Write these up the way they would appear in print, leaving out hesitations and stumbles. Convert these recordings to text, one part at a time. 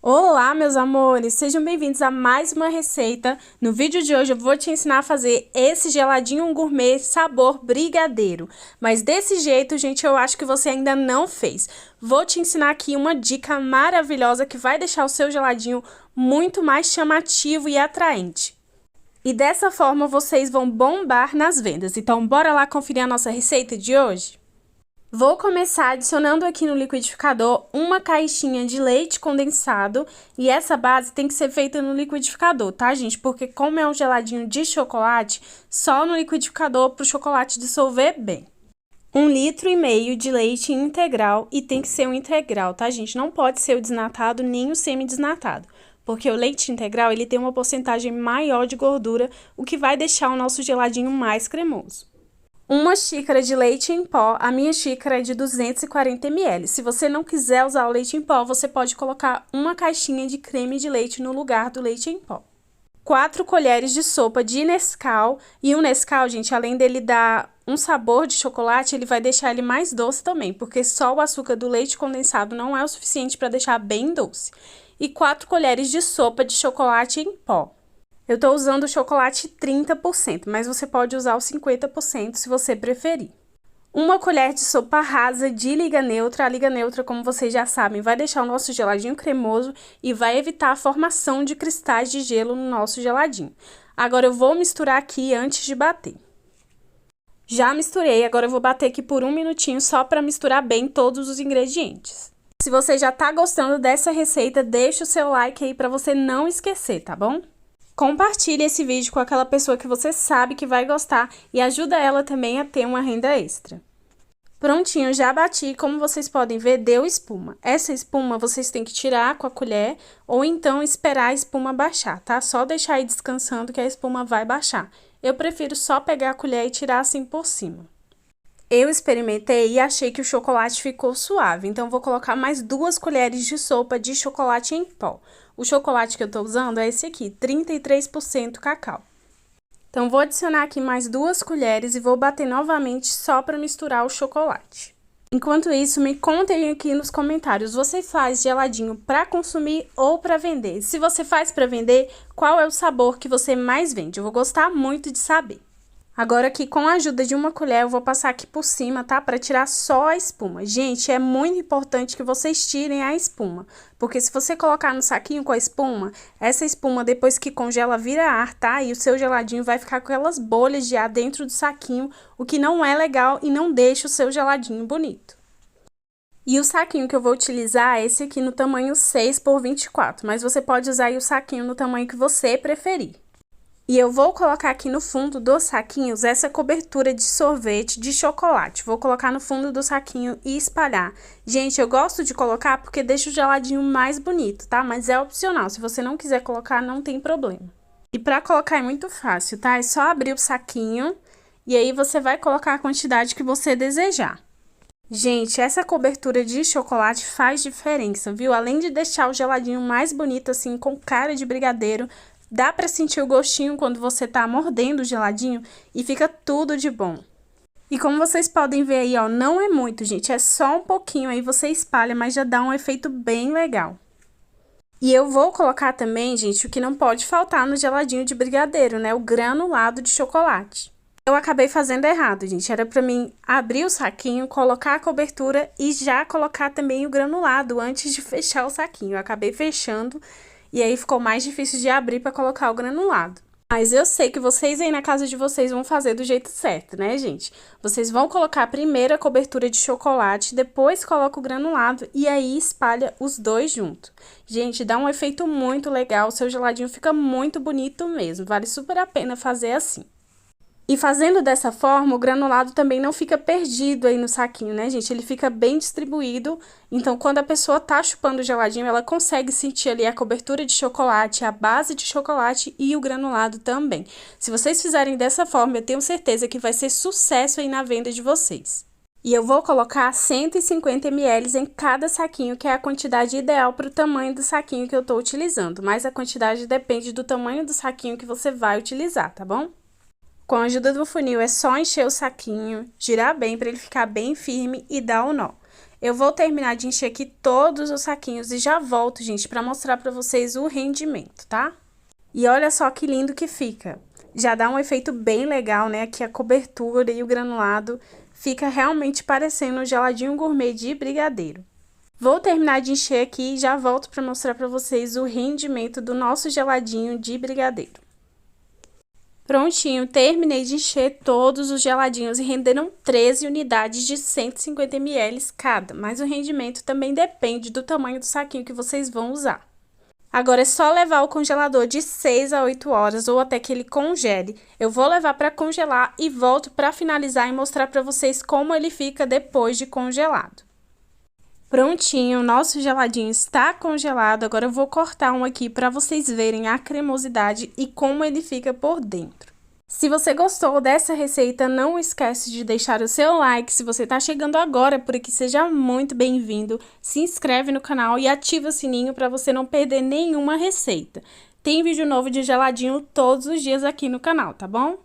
Olá, meus amores! Sejam bem-vindos a mais uma receita. No vídeo de hoje eu vou te ensinar a fazer esse geladinho gourmet sabor brigadeiro. Mas desse jeito, gente, eu acho que você ainda não fez. Vou te ensinar aqui uma dica maravilhosa que vai deixar o seu geladinho muito mais chamativo e atraente. E dessa forma vocês vão bombar nas vendas. Então, bora lá conferir a nossa receita de hoje? Vou começar adicionando aqui no liquidificador uma caixinha de leite condensado e essa base tem que ser feita no liquidificador, tá, gente? Porque como é um geladinho de chocolate, só no liquidificador para o chocolate dissolver bem. 1,5 litro de leite integral e tem que ser um integral, tá, gente? Não pode ser o desnatado nem o semi-desnatado, porque o leite integral ele tem uma porcentagem maior de gordura, o que vai deixar o nosso geladinho mais cremoso. 1 xícara de leite em pó, a minha xícara é de 240 ml. Se você não quiser usar o leite em pó, você pode colocar uma caixinha de creme de leite no lugar do leite em pó. 4 colheres de sopa de Nescau, e o Nescau, gente, além dele dar um sabor de chocolate, ele vai deixar ele mais doce também, porque só o açúcar do leite condensado não é o suficiente para deixar bem doce. E 4 colheres de sopa de chocolate em pó. Eu tô usando o chocolate 30%, mas você pode usar o 50% se você preferir. 1 colher de sopa rasa de liga neutra. A liga neutra, como vocês já sabem, vai deixar o nosso geladinho cremoso e vai evitar a formação de cristais de gelo no nosso geladinho. Agora eu vou misturar aqui antes de bater. Já misturei, agora eu vou bater aqui por 1 minutinho só para misturar bem todos os ingredientes. Se você já tá gostando dessa receita, deixa o seu like aí para você não esquecer, tá bom? Compartilhe esse vídeo com aquela pessoa que você sabe que vai gostar e ajuda ela também a ter uma renda extra. Prontinho, já bati, como vocês podem ver, deu espuma. Essa espuma vocês têm que tirar com a colher ou então esperar a espuma baixar, tá? Só deixar aí descansando que a espuma vai baixar. Eu prefiro só pegar a colher e tirar assim por cima. Eu experimentei e achei que o chocolate ficou suave, então vou colocar mais 2 colheres de sopa de chocolate em pó. O chocolate que eu tô usando é esse aqui, 33% cacau. Então, vou adicionar aqui mais 2 colheres e vou bater novamente só para misturar o chocolate. Enquanto isso, me contem aqui nos comentários, você faz geladinho para consumir ou para vender? Se você faz para vender, qual é o sabor que você mais vende? Eu vou gostar muito de saber. Agora aqui, com a ajuda de uma colher, eu vou passar aqui por cima, tá? Para tirar só a espuma. Gente, é muito importante que vocês tirem a espuma, porque se você colocar no saquinho com a espuma, essa espuma depois que congela vira ar, tá? E o seu geladinho vai ficar com aquelas bolhas de ar dentro do saquinho, o que não é legal e não deixa o seu geladinho bonito. E o saquinho que eu vou utilizar é esse aqui no tamanho 6 por 24, mas você pode usar aí o saquinho no tamanho que você preferir. E eu vou colocar aqui no fundo dos saquinhos essa cobertura de sorvete de chocolate. Vou colocar no fundo do saquinho e espalhar. Gente, eu gosto de colocar porque deixa o geladinho mais bonito, tá? Mas é opcional, se você não quiser colocar, não tem problema. E pra colocar é muito fácil, tá? É só abrir o saquinho e aí você vai colocar a quantidade que você desejar. Gente, essa cobertura de chocolate faz diferença, viu? Além de deixar o geladinho mais bonito assim, com cara de brigadeiro, dá pra sentir o gostinho quando você tá mordendo o geladinho e fica tudo de bom. E como vocês podem ver aí, ó, não é muito, gente, é só um pouquinho, aí você espalha, mas já dá um efeito bem legal. E eu vou colocar também, gente, o que não pode faltar no geladinho de brigadeiro, né, o granulado de chocolate. Eu acabei fazendo errado, gente, era pra mim abrir o saquinho, colocar a cobertura e já colocar também o granulado antes de fechar o saquinho. Eu acabei fechando e aí ficou mais difícil de abrir para colocar o granulado. Mas eu sei que vocês aí na casa de vocês vão fazer do jeito certo, né, gente? Vocês vão colocar primeiro a cobertura de chocolate, depois coloca o granulado e aí espalha os dois juntos. Gente, dá um efeito muito legal, o seu geladinho fica muito bonito mesmo, vale super a pena fazer assim. E fazendo dessa forma, o granulado também não fica perdido aí no saquinho, né, gente? Ele fica bem distribuído, então quando a pessoa tá chupando o geladinho, ela consegue sentir ali a cobertura de chocolate, a base de chocolate e o granulado também. Se vocês fizerem dessa forma, eu tenho certeza que vai ser sucesso aí na venda de vocês. E eu vou colocar 150 ml em cada saquinho, que é a quantidade ideal para o tamanho do saquinho que eu tô utilizando, mas a quantidade depende do tamanho do saquinho que você vai utilizar, tá bom? Com a ajuda do funil, é só encher o saquinho, girar bem para ele ficar bem firme e dar o nó. Eu vou terminar de encher aqui todos os saquinhos e já volto, gente, para mostrar para vocês o rendimento, tá? E olha só que lindo que fica. Já dá um efeito bem legal, né? Aqui a cobertura e o granulado fica realmente parecendo um geladinho gourmet de brigadeiro. Vou terminar de encher aqui e já volto para mostrar para vocês o rendimento do nosso geladinho de brigadeiro. Prontinho, terminei de encher todos os geladinhos e renderam 13 unidades de 150 ml cada, mas o rendimento também depende do tamanho do saquinho que vocês vão usar. Agora é só levar ao congelador de 6 a 8 horas ou até que ele congele. Eu vou levar para congelar e volto para finalizar e mostrar para vocês como ele fica depois de congelado. Prontinho, o nosso geladinho está congelado. Agora eu vou cortar um aqui para vocês verem a cremosidade e como ele fica por dentro. Se você gostou dessa receita, não esquece de deixar o seu like. Se você está chegando agora por aqui, seja muito bem-vindo. Se inscreve no canal e ativa o sininho para você não perder nenhuma receita. Tem vídeo novo de geladinho todos os dias aqui no canal, tá bom?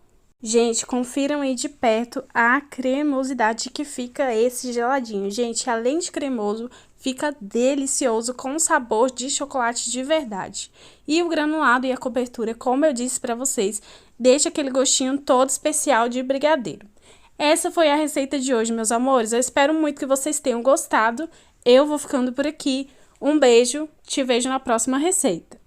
Gente, confiram aí de perto a cremosidade que fica esse geladinho. Gente, além de cremoso, fica delicioso com sabor de chocolate de verdade. E o granulado e a cobertura, como eu disse pra vocês, deixa aquele gostinho todo especial de brigadeiro. Essa foi a receita de hoje, meus amores. Eu espero muito que vocês tenham gostado. Eu vou ficando por aqui. Um beijo, te vejo na próxima receita.